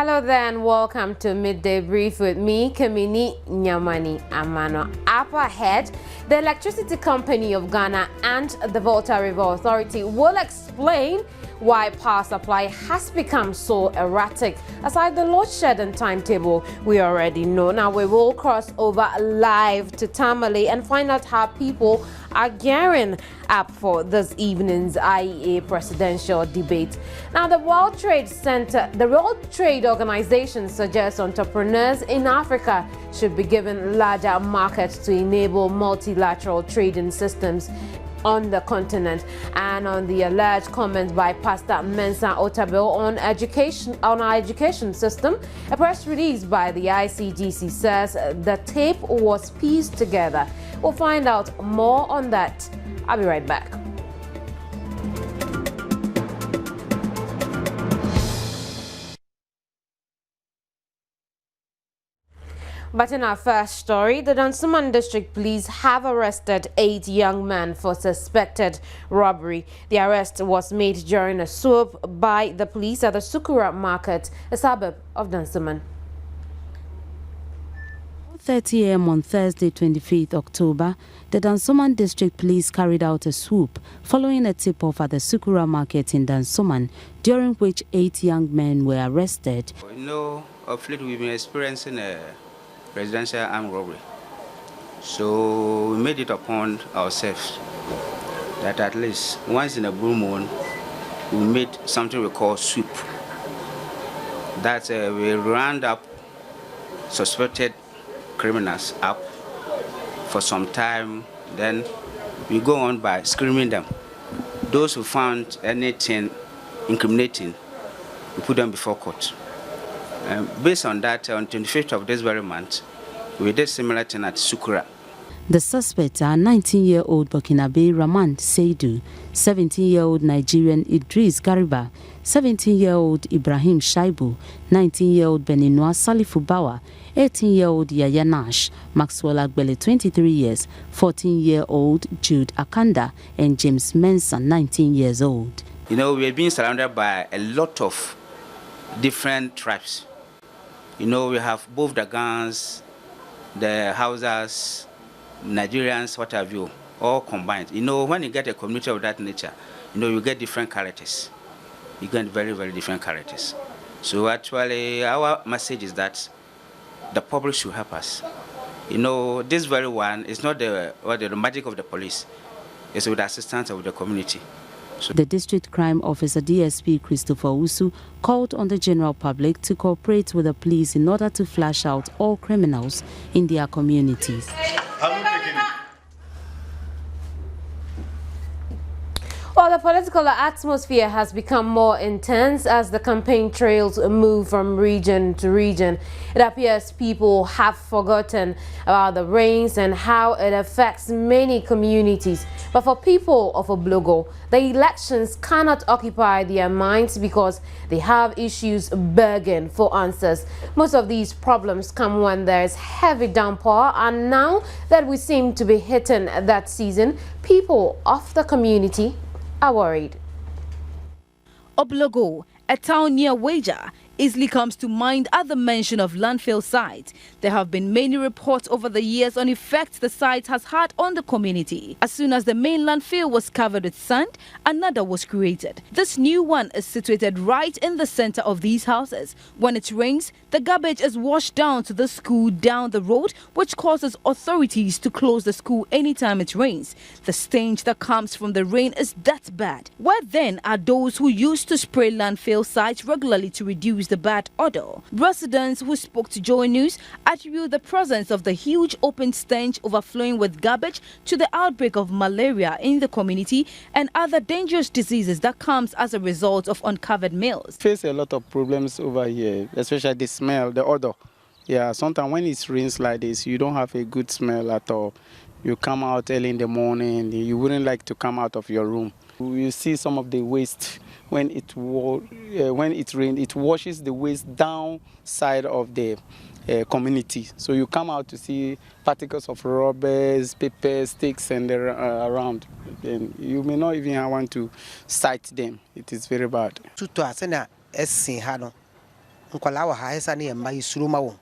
Hello there and welcome to Midday Brief with me, Kamini Nyamani Amano. Up ahead, the Electricity Company of Ghana and the Volta River Authority will explain why power supply has become so erratic. Aside the load shedding timetable we already know. Now we will cross over live to Tamale and find out how people are gearing up for this evening's IEA presidential debate. Now the World Trade Organization suggests entrepreneurs in Africa should be given larger markets to enable multilateral trading systems on the continent. And on the alleged comments by Pastor Mensa Otey on our education system, a press release by the ICGC says the tape was pieced together. We'll find out more on that. I'll be right back. But in our first story, the Dansoman District Police have arrested 8 young men for suspected robbery. The arrest was made during a swoop by the police at the Sukura Market, a suburb of Dansoman. 4:30 a.m. on Thursday, 25th October, the Dansoman District Police carried out a swoop following a tip-off at the Sukura Market in Dansoman, during which 8 young men were arrested. Of late we've been experiencing a residential armed robbery. So we made it upon ourselves that at least once in a blue moon, we made something we call sweep. That we round up suspected criminals up for some time, then we go on by screening them. Those who found anything incriminating, we put them before court. Based on that, on 25th of this very month, we did similar thing at Sukura. The suspects are 19-year-old Burkinabe Raman Seidu, 17-year-old Nigerian Idris Gariba, 17-year-old Ibrahim Shaibu, 19-year-old Beninois Salifu Bawa, 18-year-old Yaya Nash, Maxwell Agbele, 23 years, 14-year-old Jude Akanda, and James Mensa, 19 years old. We are being surrounded by a lot of different tribes. We have both the Gans, the Hausas, Nigerians, what have you, all combined. When you get a community of that nature, you get different characters. You get very, very different characters. So actually, our message is that the public should help us. This very one is not the magic of the police. It's with the assistance of the community. The District Crime Officer DSP Christopher Usu called on the general public to cooperate with the police in order to flush out all criminals in their communities. Well, the political atmosphere has become more intense as the campaign trails move from region to region. It appears people have forgotten about the rains and how it affects many communities. But for people of Oblogo, the elections cannot occupy their minds because they have issues begging for answers. Most of these problems come when there is heavy downpour, and now that we seem to be hitting that season, people of the community are worried. Oblogo, a town near Waja, easily comes to mind at the mention of landfill site. There have been many reports over the years on effects the site has had on the community. As soon as the main landfill was covered with sand, another was created. This new one is situated right in the center of these houses. When it rains, the garbage is washed down to the school down the road, which causes authorities to close the school anytime it rains. The stench that comes from the rain is that bad. Where then are those who used to spray landfill sites regularly to reduce the bad odor? Residents who spoke to Joy News attribute the presence of the huge open stench overflowing with garbage to the outbreak of malaria in the community and other dangerous diseases that comes as a result of uncovered mills. Face a lot of problems over here, especially the smell, the odor. Yeah, sometimes when it rains like this, you don't have a good smell at all. You come out early in the morning, you wouldn't like to come out of your room. You see some of the waste when it rains, it washes the waste downside of the community. So you come out to see particles of rubbers, paper, sticks, and around. And you may not even want to sight them. It is very bad. nkwala wa ha esa na ye mma yisuro ma wo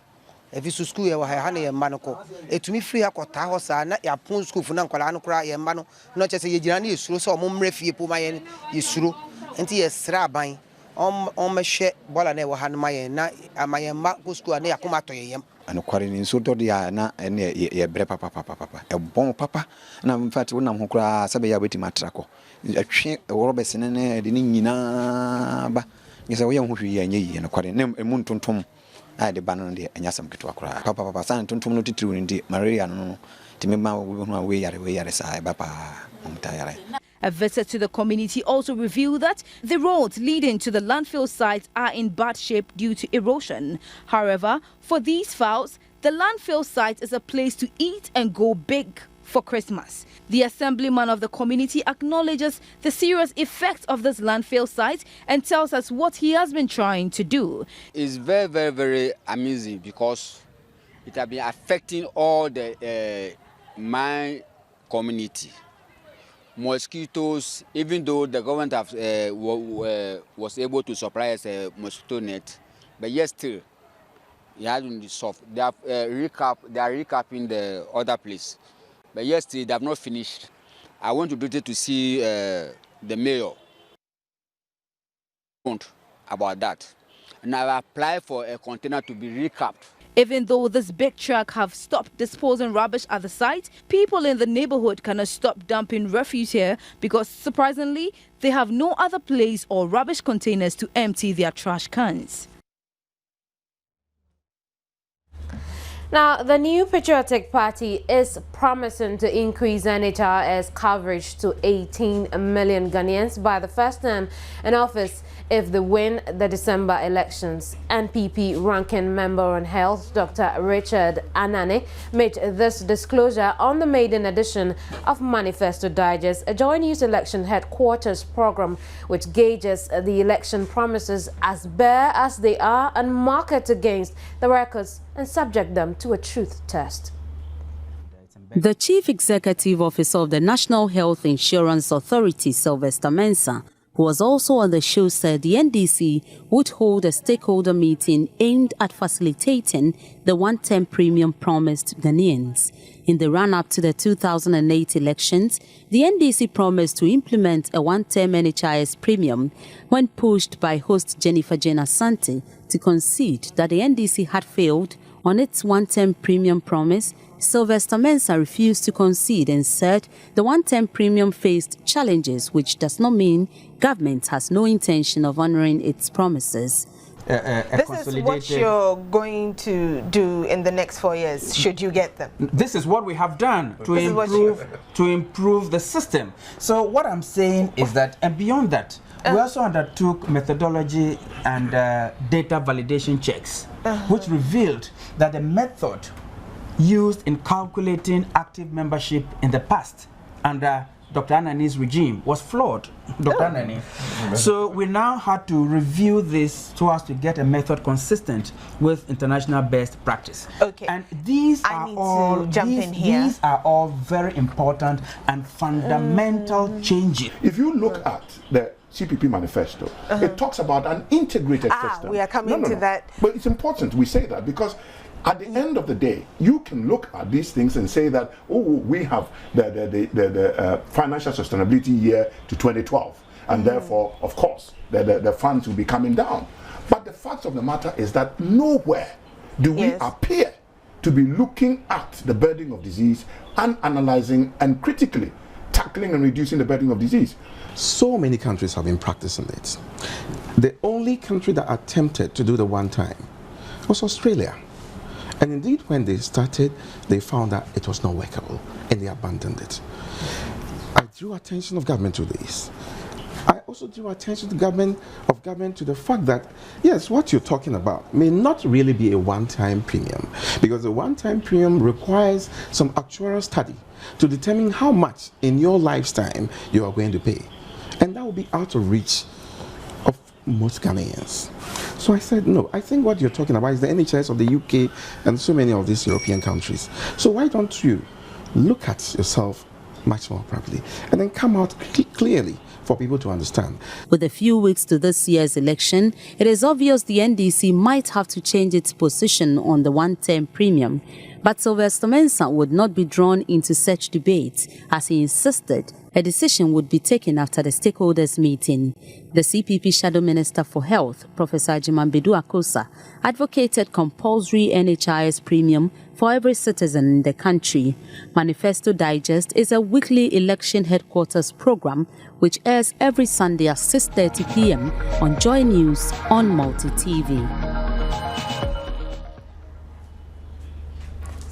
efi so school ye wa ha na ye mma no ko etumi free akota ho sa na ya pon school fu na nkwala no kura ye mma no no che se ye gina na yisuro so mo mre fie po ma ye yisuro enti ye sra aban on me hwe bola na ye wa ha no ma ye na amaye mma ko school na yakoma to ye yem and kwari ni so do ya na ene ye bre papa e bon papa na in fact wonam ho kura sabe ya beti matrako atwe worobes ne de ni nyina ba yesa wo ye ho hwi ya nyi no kwari ne mu ntontom a de ba no de anyasam keto akura papa san ntontom no titiri ni de malaria no timema wo ho we yare sa e ba pa mumta yare. A visit to the community also revealed that the roads leading to the landfill sites are in bad shape due to erosion. However, for these fowls, the landfill site is a place to eat and go big for Christmas. The assemblyman of the community acknowledges the serious effects of this landfill site and tells us what he has been trying to do. It's very, very, very amusing because it has been affecting all the my community. Mosquitoes, even though the government have, was able to supply us a mosquito net, but yet still, it hasn't been solved. They are recapping the other place, but yet still they have not finished. I want to do it to see the mayor about that, and I apply for a container to be recapped. Even though this big truck have stopped disposing rubbish at the site, people in the neighborhood cannot stop dumping refuse here because, surprisingly, they have no other place or rubbish containers to empty their trash cans. Now, the new Patriotic Party is promising to increase NHRS coverage to 18 million Ghanaians by the first term in office if they win the December elections. NPP ranking member on health, Dr. Richard Anane, made this disclosure on the maiden edition of Manifesto Digest, a joint news election headquarters program which gauges the election promises as bare as they are and market against the records and subject them to a truth test. The Chief Executive Officer of the National Health Insurance Authority, Sylvester Mensa, who was also on the show, said the NDC would hold a stakeholder meeting aimed at facilitating the one-term premium promised Ghanaians. In the run-up to the 2008 elections, the NDC promised to implement a one-term NHIS premium when pushed by host Jennifer Jane Asante to concede that the NDC had failed on its one-term premium promise. Sylvester Mensa refused to concede and said the one-term premium faced challenges, which does not mean government has no intention of honoring its promises. This is what you're going to do in the next 4 years, should you get them? This is what we have done to improve the system. So what I'm saying is that, and beyond that, we also undertook methodology and data validation checks, which revealed that the method used in calculating active membership in the past under Dr. Anane's regime was flawed, Dr. Anane. So we now had to review this so as to get a method consistent with international best practice. Okay. And these are all very important and fundamental changes. If you look at the CPP manifesto, it talks about an integrated system. We are coming to that. But it's important we say that because at the end of the day, you can look at these things and say that, oh, we have the financial sustainability year to 2012, and therefore, of course, the funds will be coming down. But the fact of the matter is that nowhere do we appear to be looking at the burden of disease and analyzing and critically tackling and reducing the burden of disease. So many countries have been practicing it. The only country that attempted to do the one time was Australia. And indeed, when they started, they found that it was not workable, and they abandoned it. I drew attention of government to this. I also drew attention to government to the fact that, yes, what you're talking about may not really be a one-time premium, because a one-time premium requires some actuarial study to determine how much in your lifetime you are going to pay. And that will be out of reach of most Ghanaians. So I said, no, I think what you're talking about is the NHS of the UK and so many of these European countries. So why don't you look at yourself much more properly, and then come out clearly for people to understand. With a few weeks to this year's election, it is obvious the NDC might have to change its position on the one-term premium. But Sylvester Mensa would not be drawn into such debates, as he insisted a decision would be taken after the stakeholders' meeting. The CPP Shadow Minister for Health, Professor Ajimambedu Akosa, advocated compulsory NHIS premium for every citizen in the country. Manifesto Digest is a weekly election headquarters program which airs every Sunday at 6:30 p.m. on Joy News on Multi TV.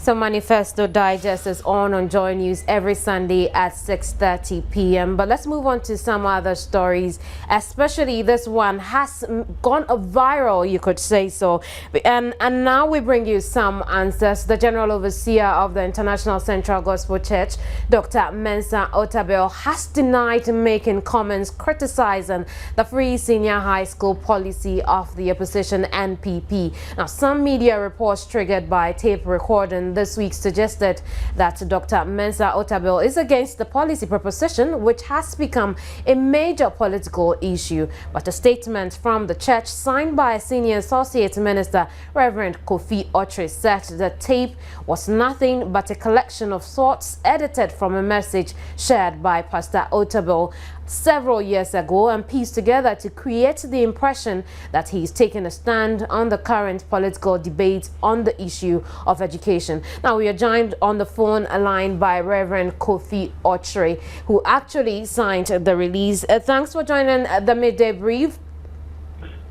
So Manifesto Digest is on Joy News every Sunday at 6:30 p.m. But let's move on to some other stories, especially this one has gone viral, you could say so. And now we bring you some answers. The General Overseer of the International Central Gospel Church, Dr. Mensa Otey, has denied making comments criticizing the free senior high school policy of the opposition NPP. Now, some media reports triggered by tape recording this week suggested that Dr. Mensa Otey is against the policy proposition, which has become a major political issue. But a statement from the church signed by a senior associate minister, Reverend Kofi Otey, said the tape was nothing but a collection of thoughts edited from a message shared by Pastor Otey several years ago and pieced together to create the impression that he's taken a stand on the current political debate on the issue of education. Now, we are joined on the phone line by Reverend Kofi Otey, who actually signed the release. Thanks for joining the Midday Brief.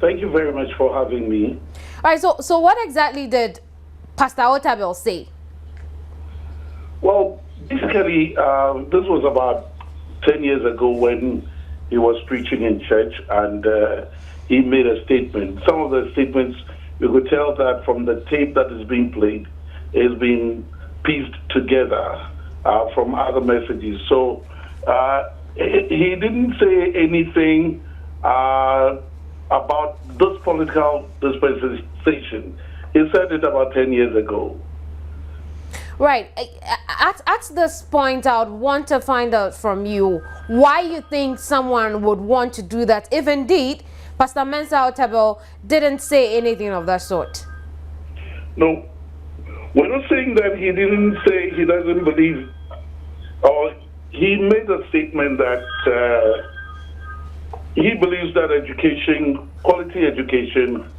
Thank you very much for having me. All right, so what exactly did Pastor Otey say? Well, basically, this was about 10 years ago when he was preaching in church, and he made a statement. Some of the statements, you could tell that from the tape that is being played, is being pieced together from other messages. So he didn't say anything about this political dispensation. He said it about 10 years ago. Right. At this point, I would want to find out from you why you think someone would want to do that, if indeed Pastor Mensa Otey didn't say anything of that sort. No, we're not saying that he didn't say he doesn't believe, or he made a statement that he believes that education, quality education,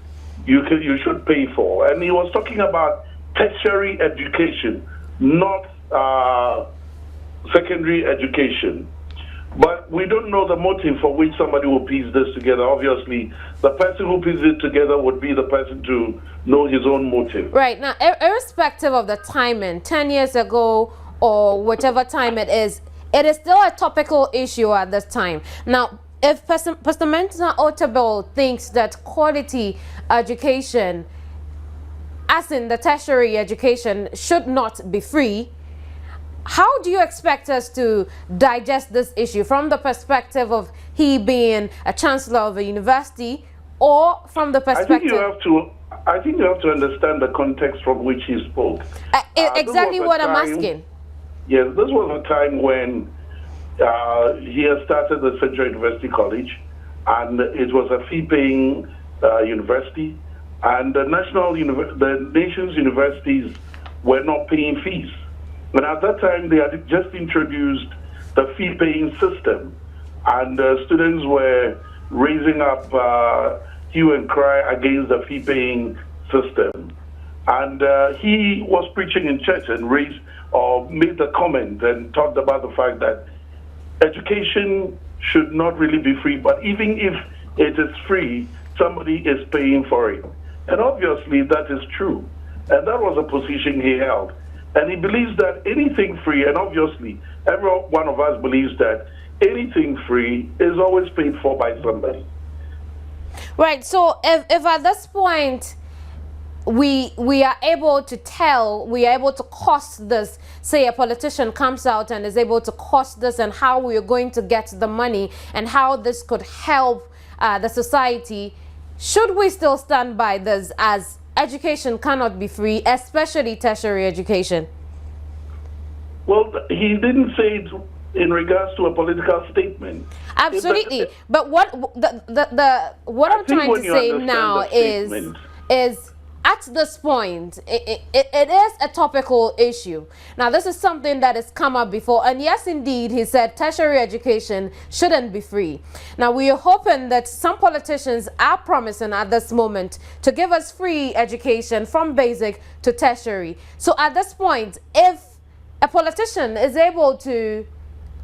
you should pay for. And he was talking about tertiary education, not secondary education. But we don't know the motive for which somebody will piece this together. Obviously, the person who pieces it together would be the person to know his own motive. Right. Now, irrespective of the timing, 10 years ago or whatever time it is still a topical issue at this time. Now, if Pastor Mensa Otey thinks that quality education, as in the tertiary education, should not be free, how do you expect us to digest this issue from the perspective of he being a chancellor of a university, or from the perspective? I think you have to understand the context from which he spoke. Exactly what I'm asking. Yes, this was a time when he had started the Central University College, and it was a fee-paying university. And the nation's universities were not paying fees. And at that time, they had just introduced the fee-paying system. And students were raising up hue and cry against the fee-paying system. And he was preaching in church and made the comment and talked about the fact that education should not really be free. But even if it is free, somebody is paying for it. And obviously that is true. And that was a position he held. And he believes that anything free, and obviously every one of us believes that anything free is always paid for by somebody. Right. So if at this point we are able to tell, we are able to cost this, say a politician comes out and is able to cost this, and how we are going to get the money and how this could help the society, should we still stand by this, as education cannot be free, especially tertiary education? Well, he didn't say it in regards to a political statement. Absolutely. But what I'm trying to say now is at this point, it is a topical issue. Now, this is something that has come up before. And yes, indeed, he said tertiary education shouldn't be free. Now, we are hoping that some politicians are promising at this moment to give us free education from basic to tertiary. So at this point, if a politician is able to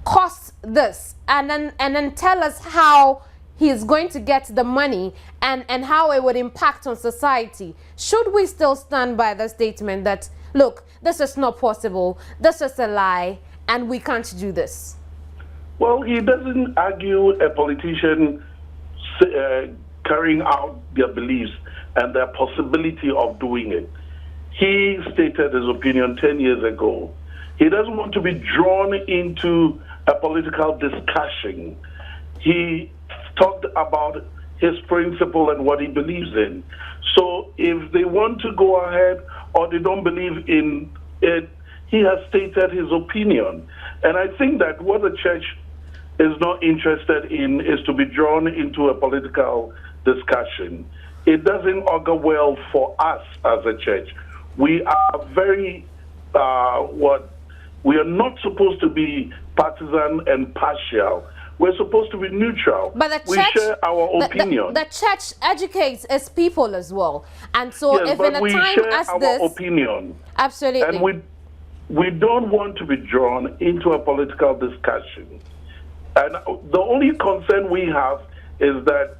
cost this and then tell us how he is going to get the money and how it would impact on society, should we still stand by the statement that, look, this is not possible, this is a lie, and we can't do this? Well, he doesn't argue a politician carrying out their beliefs and their possibility of doing it. He stated his opinion 10 years ago. He doesn't want to be drawn into a political discussion. He talked about his principle and what he believes in. So if they want to go ahead or they don't believe in it, he has stated his opinion. And I think that what the church is not interested in is to be drawn into a political discussion. It doesn't augur well for us as a church. We are very, we are not supposed to be partisan and partial. We're supposed to be neutral. But the we church, share our opinion. The church educates its people as well. And so yes, if in a time as this... opinion. Absolutely. And we don't want to be drawn into a political discussion. And the only concern we have is that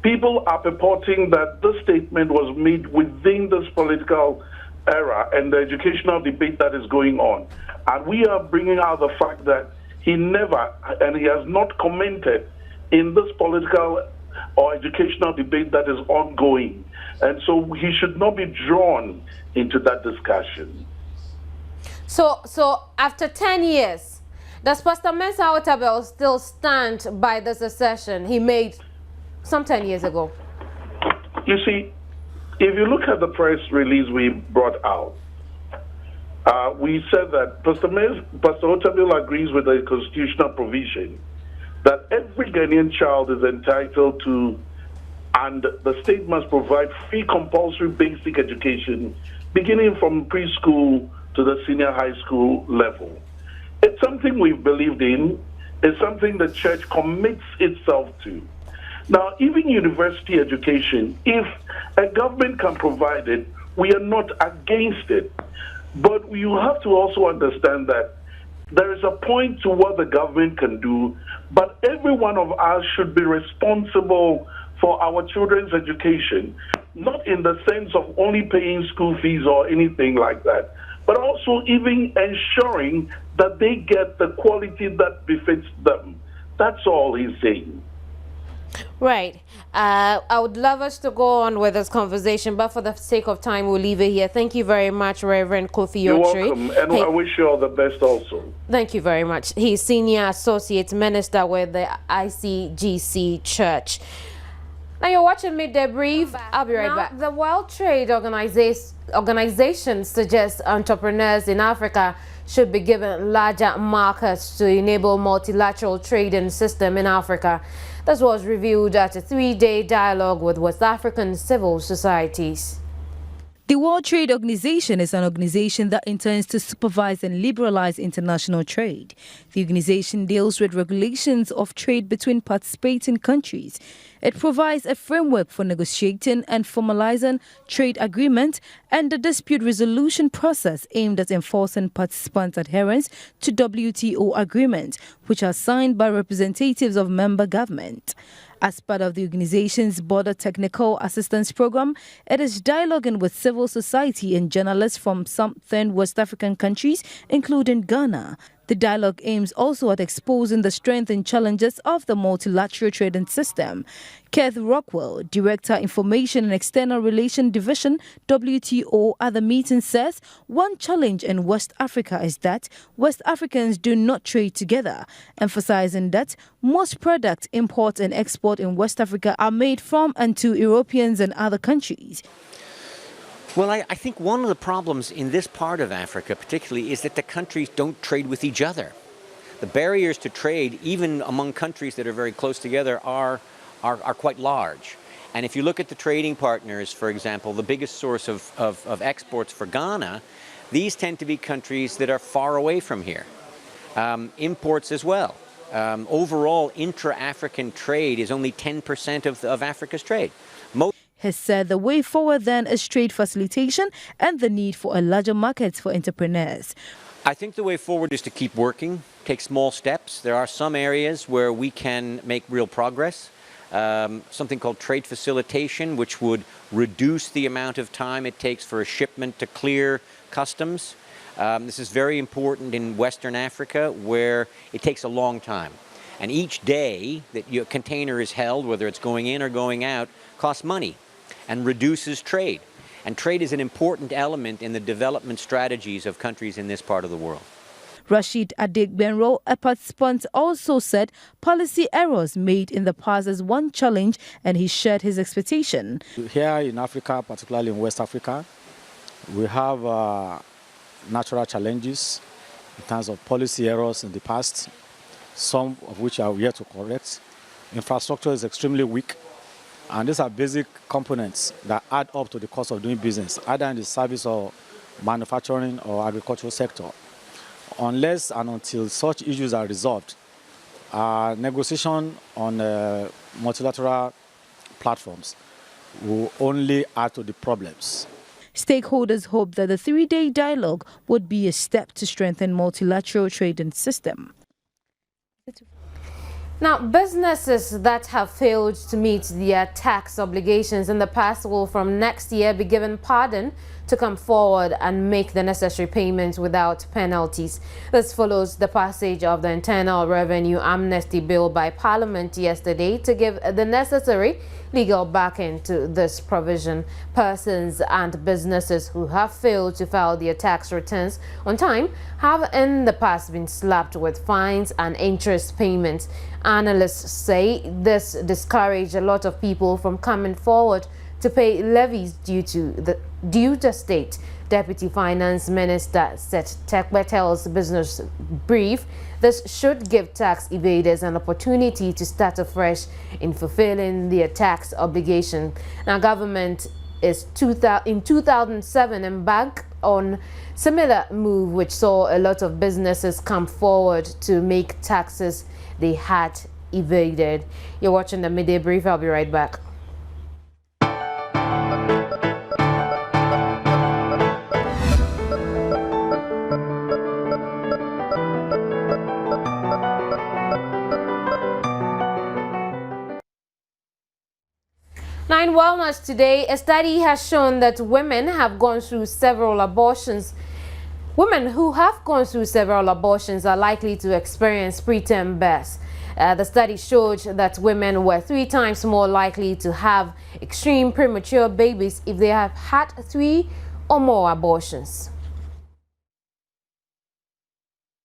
people are purporting that this statement was made within this political era and the educational debate that is going on. And we are bringing out the fact that he never, and he has not commented in this political or educational debate that is ongoing. And so he should not be drawn into that discussion. So after 10 years, does Pastor Mensa Otey still stand by this assertion he made some 10 years ago? You see, if you look at the press release we brought out, we said that Pastor Otey agrees with the constitutional provision that every Ghanaian child is entitled to, and the state must provide free compulsory basic education beginning from preschool to the senior high school level. It's something we've believed in. It's something the church commits itself to. Now, even university education, if a government can provide it, we are not against it. But you have to also understand that there is a point to what the government can do, but every one of us should be responsible for our children's education, not in the sense of only paying school fees or anything like that, but also even ensuring that they get the quality that befits them. That's all he's saying. Right. I would love us to go on with this conversation, but for the sake of time, we'll leave it here. Thank you very much, Reverend Kofi Otey. You're welcome, and I wish you all the best also. Thank you very much. He's Senior Associate Minister with the ICGC Church. Now you're watching Midday Brief. I'll be right back. The World Trade Organization suggests entrepreneurs in Africa should be given larger markets to enable multilateral trading system in Africa. This was revealed at a 3-day dialogue with West African civil societies. The World Trade Organization is an organization that intends to supervise and liberalize international trade. The organization deals with regulations of trade between participating countries. It provides a framework for negotiating and formalizing trade agreements and the dispute resolution process aimed at enforcing participants' adherence to WTO agreements, which are signed by representatives of member governments. As part of the organization's Border Technical Assistance Program, it is dialoguing with civil society and journalists from some 10 West African countries, including Ghana. The dialogue aims also at exposing the strengths and challenges of the multilateral trading system. Keith Rockwell, Director, Information and External Relations Division, WTO, at the meeting says one challenge in West Africa is that West Africans do not trade together, emphasizing that most products import and export in West Africa are made from and to Europeans and other countries. Well, I think one of the problems in this part of Africa particularly is that the countries don't trade with each other. the barriers to trade, even among countries that are very close together, are quite large. And if you look at the trading partners, for example, the biggest source of exports for Ghana, these tend to be countries that are far away from here. Imports as well. Overall, intra-African trade is only 10% of Africa's trade. He said the way forward then is trade facilitation and the need for a larger market for entrepreneurs. I think the way forward is to keep working, take small steps. There are some areas where we can make real progress. Something called trade facilitation, which would reduce the amount of time it takes for a shipment to clear customs. This is very important in Western Africa, where it takes a long time. And each day that your container is held, whether it's going in or going out, costs money and reduces trade. And trade is an important element in the development strategies of countries in this part of the world. Rashid Adegbenro, a participant, also said policy errors made in the past is one challenge, and he shared his expectation. Here in Africa, particularly in West Africa, we have natural challenges in terms of policy errors in the past, some of which are yet to correct. Infrastructure is extremely weak, and these are basic components that add up to the cost of doing business, either in the service or manufacturing or agricultural sector. Unless and until such issues are resolved, negotiation on multilateral platforms will only add to the problems. Stakeholders hope that the 3-day dialogue would be a step to strengthen multilateral trading system. Now, businesses that have failed to meet their tax obligations in the past will from next year be given pardon to come forward and make the necessary payments without penalties. This follows the passage of the Internal Revenue Amnesty Bill by Parliament yesterday to give the necessary legal backing to this provision. Persons and businesses who have failed to file their tax returns on time have in the past been slapped with fines and interest payments. Analysts say this discouraged a lot of people from coming forward to pay levies due to state. Deputy Finance Minister Seth Tekbetel's business brief. This should give tax evaders an opportunity to start afresh in fulfilling their tax obligation. Now, government is in 2007 embarked on similar move, which saw a lot of businesses come forward to make taxes they had evaded. You're watching the Midday Brief. I'll be right back. Now, in Wellness Today, a study has shown that women have gone through several abortions. Women who have gone through several abortions are likely to experience preterm births. The study showed that women were 3 times more likely to have extreme premature babies if they have had 3 or more abortions.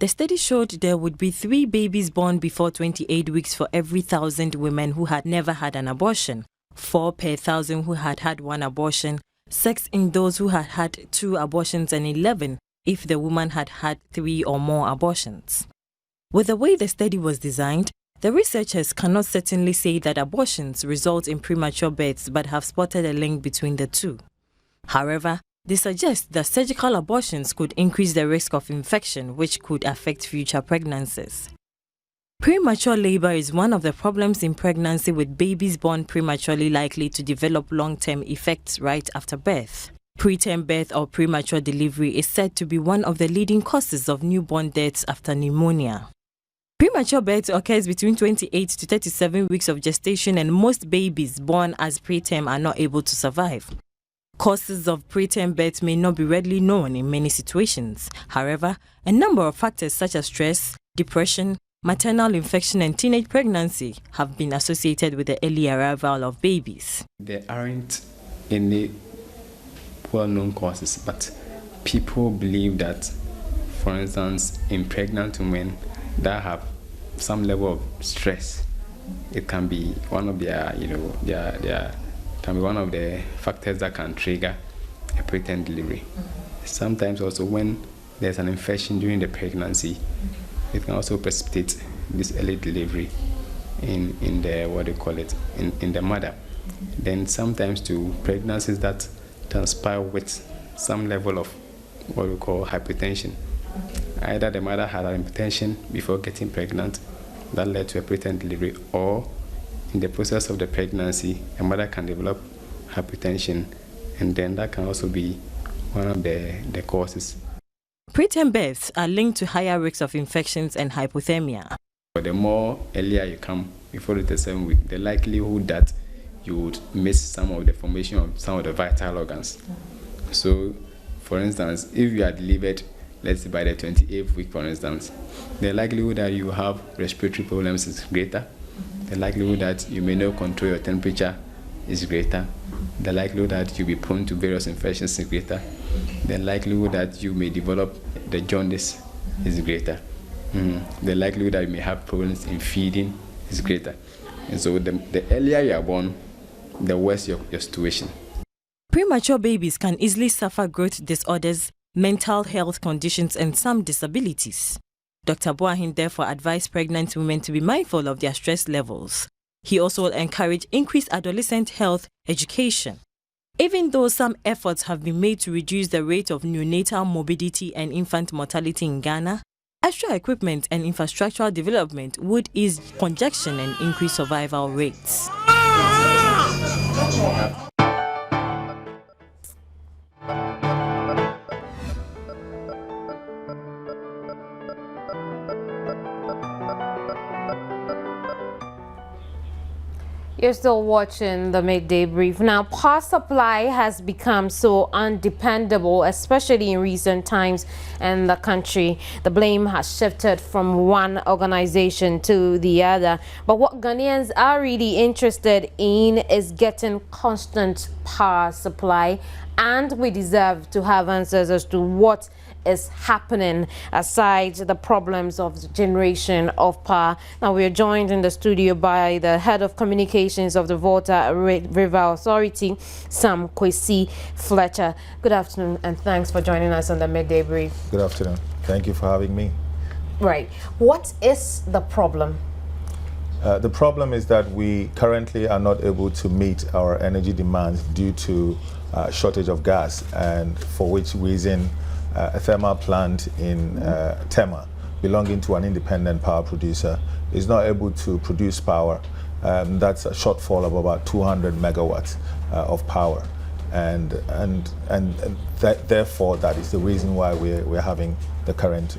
The study showed there would be 3 babies born before 28 weeks for every 1,000 women who had never had an abortion, 4 per 1,000 who had had 1 abortion, 6 in those who had had 2 abortions, and 11 if the woman had had 3 or more abortions. With the way the study was designed, the researchers cannot certainly say that abortions result in premature births, but have spotted a link between the two. However, they suggest that surgical abortions could increase the risk of infection, which could affect future pregnancies. Premature labor is one of the problems in pregnancy, with babies born prematurely likely to develop long-term effects right after birth. Preterm birth or premature delivery is said to be one of the leading causes of newborn deaths after pneumonia. Premature birth occurs between 28 to 37 weeks of gestation, and most babies born as preterm are not able to survive. Causes of preterm birth may not be readily known in many situations. However, a number of factors such as stress, depression, maternal infection, and teenage pregnancy have been associated with the early arrival of babies. There aren't any well-known causes, but people believe that, for instance, in pregnant women that have some level of stress, it can be one of their, can be one of the factors that can trigger a preterm delivery. Sometimes also when there's an infection during the pregnancy, it can also precipitate this early delivery in the, what do you call it, in the mother. Then sometimes to pregnancies that transpire with some level of what we call hypertension. Either the mother had hypertension before getting pregnant that led to a preterm delivery, or in the process of the pregnancy, a mother can develop hypertension, and then that can also be one of the causes. Preterm births are linked to higher risks of infections and hypothermia. But the more earlier you come before the 7 week, the likelihood that you would miss some of the formation of some of the vital organs. So, for instance, if you are delivered, let's say by the 28th week, for instance, the likelihood that you have respiratory problems is greater. The likelihood that you may not control your temperature is greater. The likelihood that you'll be prone to various infections is greater. The likelihood that you may develop the jaundice is greater. The likelihood that you may have problems in feeding is greater. And so the earlier you are born, the worse your situation. Premature babies can easily suffer growth disorders, mental health conditions, and some disabilities. Dr. Boahin therefore advised pregnant women to be mindful of their stress levels. He also will encourage increased adolescent health education. Even though some efforts have been made to reduce the rate of neonatal morbidity and infant mortality in Ghana, extra equipment and infrastructural development would ease congestion and increase survival rates. You're still watching the Midday Brief. Now, power supply has become so undependable, especially in recent times in the country. The blame has shifted from one organization to the other. But what Ghanaians are really interested in is getting constant power supply, and we deserve to have answers as to what is happening aside the problems of generation of power. Now we are joined in the studio by the head of communications of the Volta River Authority, Sam Kwesi Fletcher. Good afternoon and thanks for joining us on the Midday Brief. Good afternoon. Thank you for having me. Right. What is the problem? The problem is that we currently are not able to meet our energy demands due to shortage of gas, and for which reason a thermal plant in Tema, belonging to an independent power producer, is not able to produce power. That's a shortfall of about 200 megawatts of power, and therefore that is the reason why we're having the current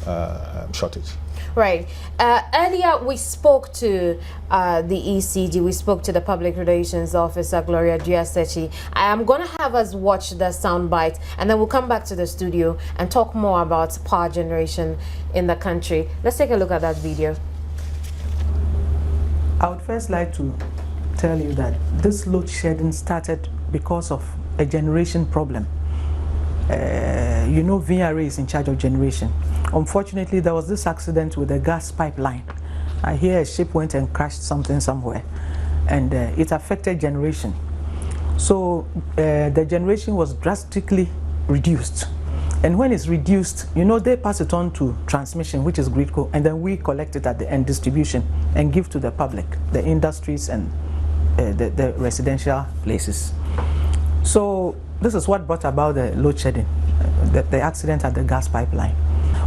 shortage. Right. Earlier we spoke to the ECD, we spoke to the Public Relations Officer, Gloria Giasechi. I am going to have us watch the soundbite, and then we'll come back to the studio and talk more about power generation in the country. Let's take a look at that video. I would first like to tell you that this load shedding started because of a generation problem. You know, VRA is in charge of generation. Unfortunately, there was this accident with a gas pipeline. I hear a ship went and crashed something somewhere, and it affected generation. So the generation was drastically reduced. And when it's reduced, you know, they pass it on to transmission, which is gridco, and then we collect it at the end, distribution, and give to the public, the industries and the residential places. So this is what brought about the load shedding, the accident at the gas pipeline.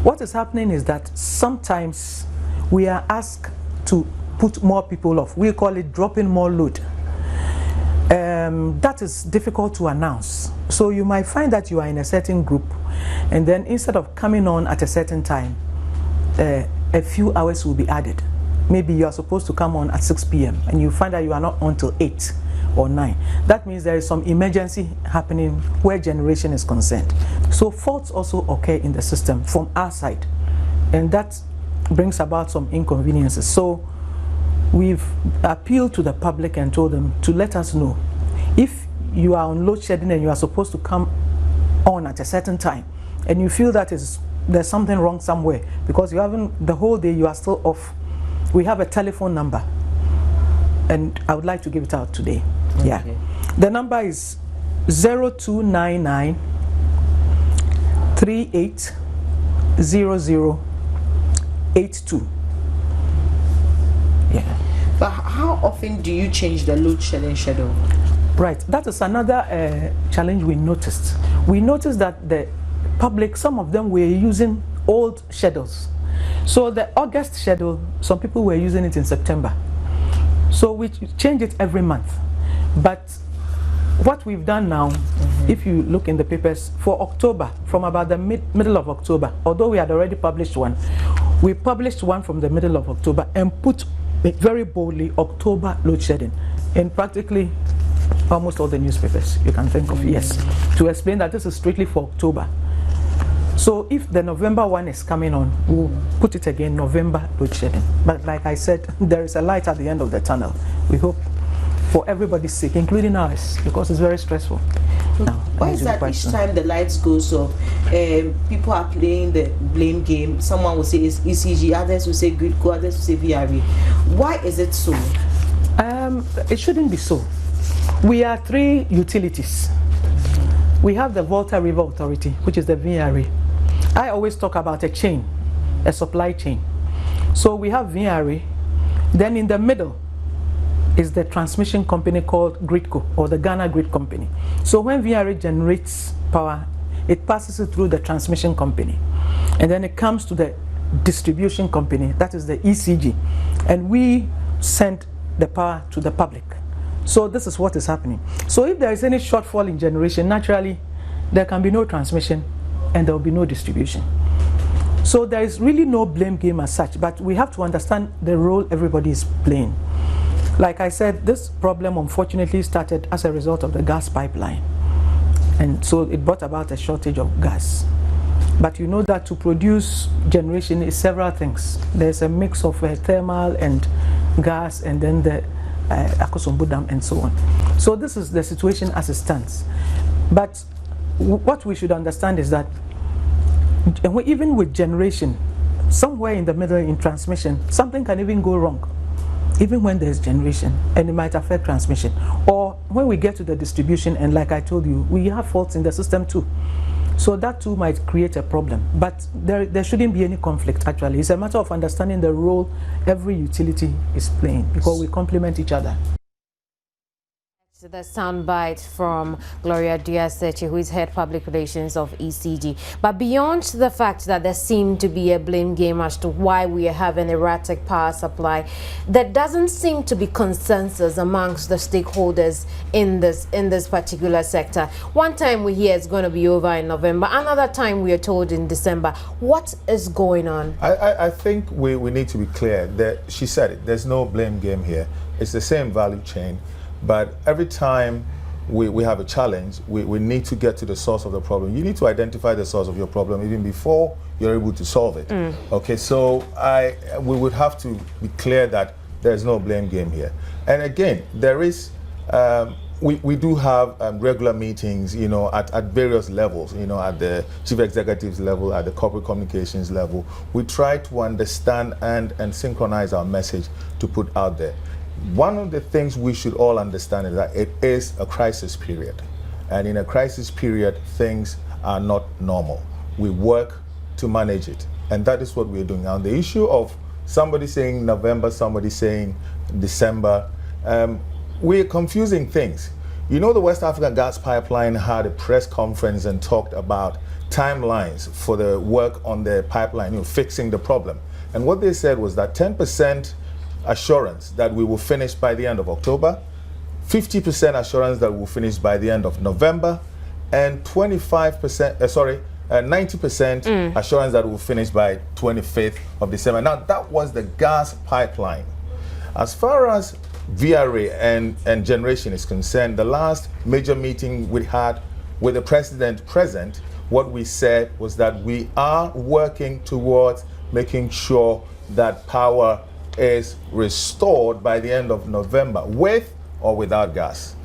What is happening is that sometimes we are asked to put more people off. We call it dropping more load. That is difficult to announce. So you might find that you are in a certain group, and then instead of coming on at a certain time, a few hours will be added. Maybe you are supposed to come on at 6 p.m. and you find that you are not on till 8 or 9. That means there is some emergency happening where generation is concerned. So faults also occur in the system from our side, and that brings about some inconveniences. So we've appealed to the public and told them to let us know if you are on load shedding and you are supposed to come on at a certain time and you feel that there's something wrong somewhere because you haven't, the whole day you are still off. We have a telephone number, and I would like to give it out today. Okay. Yeah, the number is 0299 3800 8-2. Yeah. But how often do you change the load shedding schedule? Right, that is another challenge we noticed. We noticed that the public, some of them were using old schedules. So the August schedule, some people were using it in September. So we change it every month. But what we've done now, if you look in the papers, for October, from about the middle of October, although we had already published one, we published one from the middle of October and put it very boldly, October load shedding, in practically almost all the newspapers you can think of, yes, to explain that this is strictly for October. So if the November one is coming on, we'll put it again, November load shedding. But like I said, there is a light at the end of the tunnel. We hope for everybody's sake, including ours, because it's very stressful. Now, why is that each time the lights goes off, people are playing the blame game? Someone will say it's ECG, others will say Gridco, others will say VRE. Why is it so? It shouldn't be so. We are 3 utilities. We have the Volta River Authority, which is the VRE. I always talk about a chain, a supply chain. So we have VRE, then in the middle is the transmission company called Gridco, or the Ghana Grid Company. So when VRE generates power, it passes it through the transmission company. And then it comes to the distribution company, that is the ECG. And we send the power to the public. So this is what is happening. So if there is any shortfall in generation, naturally, there can be no transmission and there will be no distribution. So there is really no blame game as such, but we have to understand the role everybody is playing. Like I said, this problem unfortunately started as a result of the gas pipeline. And so it brought about a shortage of gas. But you know that to produce generation is several things. There's a mix of thermal and gas, and then the Akosombo Dam and so on. So this is the situation as it stands. But what we should understand is that even with generation, somewhere in the middle in transmission, something can even go wrong, even when there's generation, and it might affect transmission. Or when we get to the distribution, and like I told you, we have faults in the system too. So that too might create a problem. But there shouldn't be any conflict, actually. It's a matter of understanding the role every utility is playing, because we complement each other. So the soundbite from Gloria Diaz-Sechi, who is head public relations of ECG. But beyond the fact that there seemed to be a blame game as to why we are having erratic power supply, there doesn't seem to be consensus amongst the stakeholders in this particular sector. One time we hear it's going to be over in November, another time we are told in December. What is going on? I think we need to be clear that she said it. There's no blame game here. It's the same value chain. But every time we have a challenge, we need to get to the source of the problem. You need to identify the source of your problem even before you're able to solve it. Okay, so we would have to be clear that there's no blame game here. And again, there is, we do have regular meetings, you know, at various levels, you know, at the chief executive's level, at the corporate communications level. We try to understand and synchronize our message to put out there. One of the things we should all understand is that it is a crisis period. And in a crisis period, things are not normal. We work to manage it. And that is what we're doing. Now, the issue of somebody saying November, somebody saying December, we're confusing things. You know, the West African Gas Pipeline had a press conference and talked about timelines for the work on the pipeline, you know, fixing the problem. And what they said was that 10% assurance that we will finish by the end of October, 50% assurance that we'll finish by the end of November, and 90% assurance that we'll finish by 25th of December. Now, that was the gas pipeline. As far as VRA and generation is concerned, the last major meeting we had with the president present, what we said was that we are working towards making sure that power is restored by the end of November, with or without gas.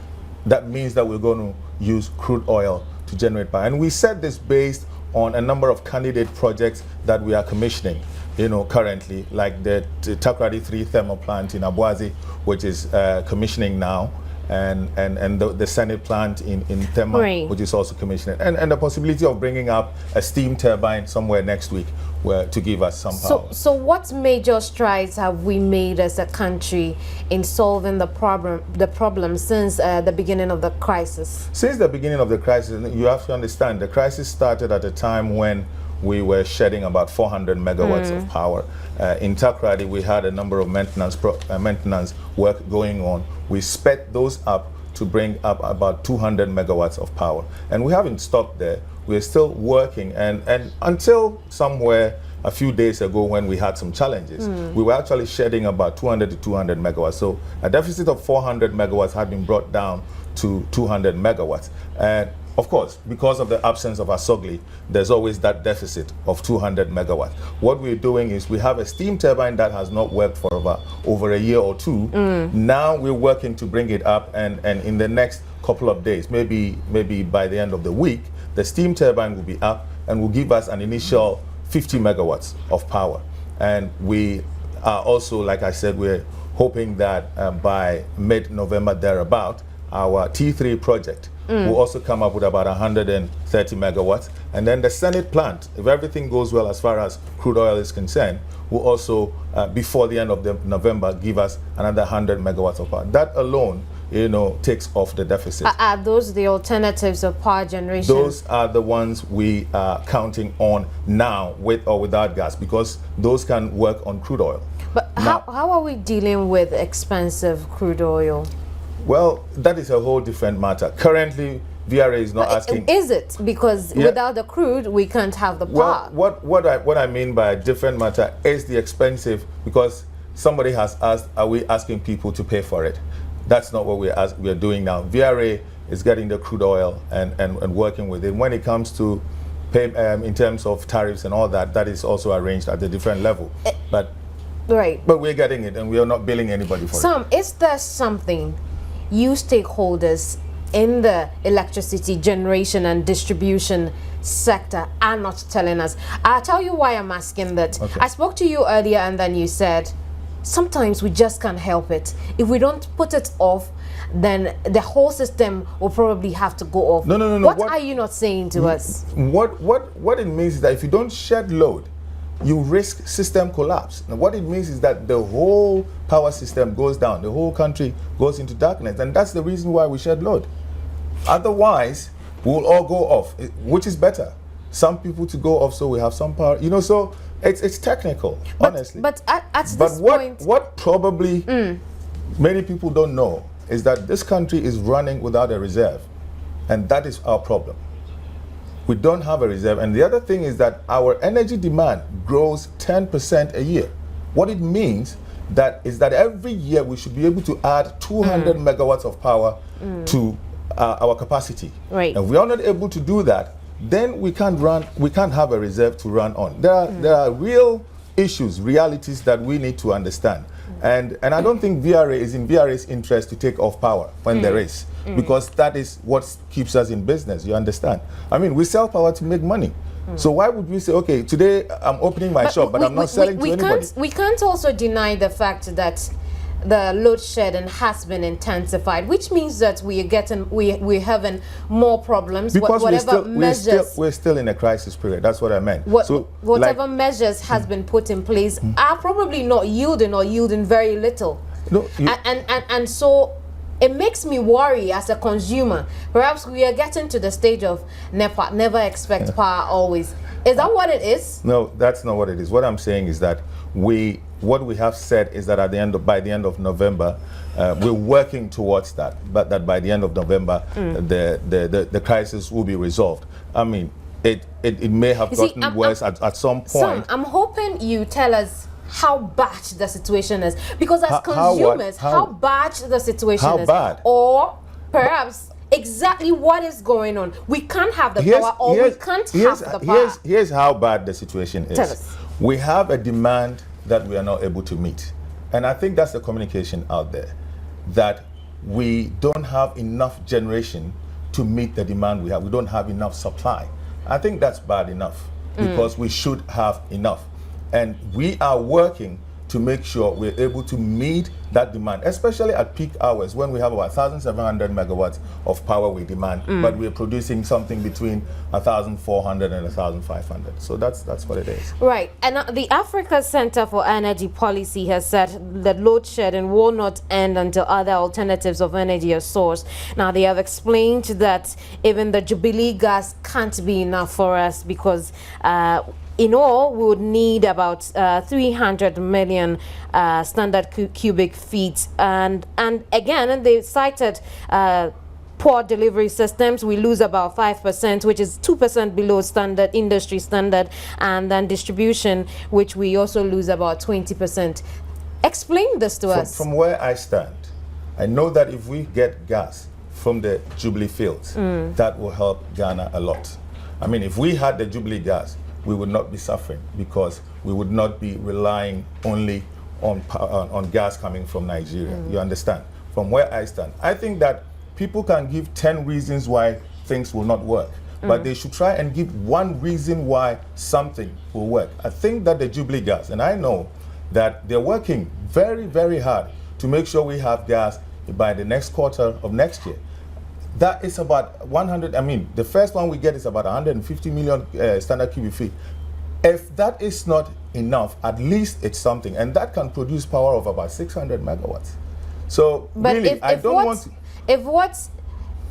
That means that we're going to use crude oil to generate power. And we said this based on a number of candidate projects that we are commissioning, you know, currently, like the Takoradi 3 thermal plant in Abuazi, which is commissioning now. and the Senate plant in Tema, Right. which is also commissioning, and the possibility of bringing up a steam turbine somewhere next week to give us some power. So what major strides have we made as a country in solving the problem since the beginning of the crisis? Since the beginning of the crisis, you have to understand, the crisis started at a time when we were shedding about 400 megawatts of power. In Takrady, we had a number of maintenance work going on. We sped those up to bring up about 200 megawatts of power. And we haven't stopped there. We're still working. And until somewhere a few days ago when we had some challenges, we were actually shedding about 200 to 200 megawatts. So a deficit of 400 megawatts had been brought down to 200 megawatts. And of course, because of the absence of Asogli, there's always that deficit of 200 megawatts. What we're doing is we have a steam turbine that has not worked for over a year or two. Now we're working to bring it up, and in the next couple of days, maybe by the end of the week, the steam turbine will be up and will give us an initial 50 megawatts of power. And we are also, like I said, we're hoping that by mid-November thereabout, our T3 project will also come up with about 130 megawatts. And then the Senate plant, if everything goes well as far as crude oil is concerned, will also, before the end of November, give us another 100 megawatts of power. That alone, takes off the deficit. Are those the alternatives of power generation? Those are the ones we are counting on now, with or without gas, because those can work on crude oil. But how are we dealing with expensive crude oil? Well, that is a whole different matter. Currently, VRA is not asking. Is it? Because without the crude, we can't have the power. Well, what I mean by a different matter is the expensive, because somebody has asked, are we asking people to pay for it? That's not what we're doing now. VRA is getting the crude oil and working with it. When it comes to pay, in terms of tariffs and all that, that is also arranged at a different level. But we're getting it, and we are not billing anybody for it. Is there something you stakeholders in the electricity generation and distribution sector are not telling us? I'll tell you why I'm asking that. Okay. I spoke to you earlier and then you said, sometimes we just can't help it. If we don't put it off, then the whole system will probably have to go off. No. What are you not saying to us? What it means is that if you don't shed load, you risk system collapse. And what it means is that the whole power system goes down, the whole country goes into darkness, and that's the reason why we shed load. Otherwise, we'll all go off, which is better. Some people to go off so we have some power, so it's technical, honestly. But at this point, what probably many people don't know is that this country is running without a reserve, and that is our problem. We don't have a reserve. And the other thing is that our energy demand grows 10% a year. What it means is that every year we should be able to add 200 megawatts of power to our capacity. Right. And if we are not able to do that, then we can't have a reserve to run on. There are real issues, realities that we need to understand. And I don't think VRA is in VRA's interest to take off power when there is. Because that is what keeps us in business, you understand? I mean, we sell power to make money. So why would we say, okay, today I'm opening my shop, but I'm not selling to anybody? We can't also deny the fact that the load shedding has been intensified, which means that we're having more problems. Because measures we're still in a crisis period. That's what I meant. Whatever measures has been put in place are probably not yielding or yielding very little. No, and so it makes me worry as a consumer. Perhaps we are getting to the stage of never expect power always. Is that what it is? No, that's not what it is. What I'm saying is that what we have said is that by the end of November, we're working towards that. But that by the end of November, the crisis will be resolved. I mean, it may have gotten worse at some point. I'm hoping you tell us how bad the situation is, because as consumers, how bad the situation is, or perhaps exactly what is going on. We can't have the power, or we can't have the power. Here's how bad the situation is. Tell us. We have a demand that we are not able to meet, and I think that's the communication out there, that we don't have enough generation to meet the demand we have. We don't have enough supply. I think that's bad enough, because we should have enough. And we are working to make sure we're able to meet that demand, especially at peak hours when we have about 1,700 megawatts of power we demand, but we're producing something between 1,400 and 1,500. So that's what it is. Right. And the Africa Center for Energy Policy has said that load shedding will not end until other alternatives of energy are sourced. Now, they have explained that even the Jubilee gas can't be enough for us because in all, we would need about 300 million standard cubic feet. And again, they cited poor delivery systems. We lose about 5%, which is 2% below standard, industry standard. And then distribution, which we also lose about 20%. Explain this to us. From where I stand, I know that if we get gas from the Jubilee fields, that will help Ghana a lot. I mean, if we had the Jubilee gas, we would not be suffering because we would not be relying only on gas coming from Nigeria. You understand? From where I stand, I think that people can give 10 reasons why things will not work, but they should try and give one reason why something will work. I think that the Jubilee gas, and I know that they're working very, very hard to make sure we have gas by the next quarter of next year. That is about 100, I mean, the first one we get is about 150 million standard cubic feet. If that is not enough, at least it's something. And that can produce power of about 600 megawatts. So, but really, if what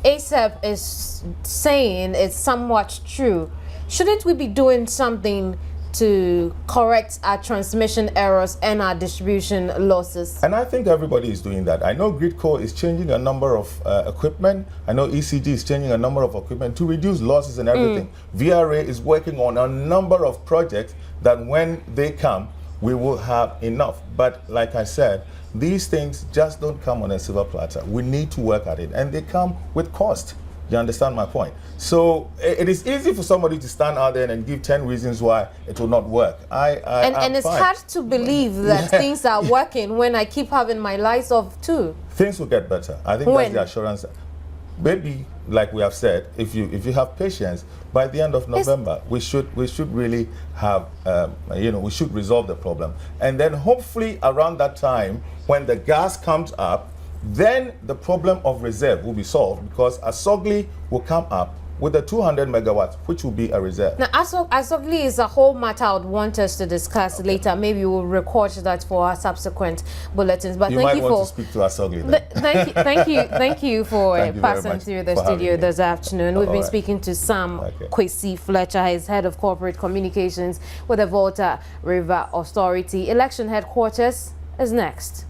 ASAP is saying is somewhat true, shouldn't we be doing something to correct our transmission errors and our distribution losses? And I think everybody is doing that. I know Gridco is changing a number of equipment. I know ECG is changing a number of equipment to reduce losses and everything. VRA is working on a number of projects that when they come, we will have enough. But like I said, these things just don't come on a silver platter. We need to work at it, and they come with cost. You understand my point? So it is easy for somebody to stand out there and give 10 reasons why it will not work. And it's hard to believe that things are working when I keep having my lights off too. Things will get better. I think that's the assurance. Maybe, like we have said, if you have patience, by the end of November, we should really have, we should resolve the problem. And then hopefully around that time, when the gas comes up, then the problem of reserve will be solved because Asogli will come up with the 200 megawatts, which will be a reserve. Now, Asogli is a whole matter I would want us to discuss later. Maybe we'll record that for our subsequent bulletins. But thank you to speak to Asogli. Thank you for passing through the studio this afternoon. We've been speaking to Sam Kwesi Fletcher. He's head of corporate communications with the Volta River Authority. Election headquarters is next.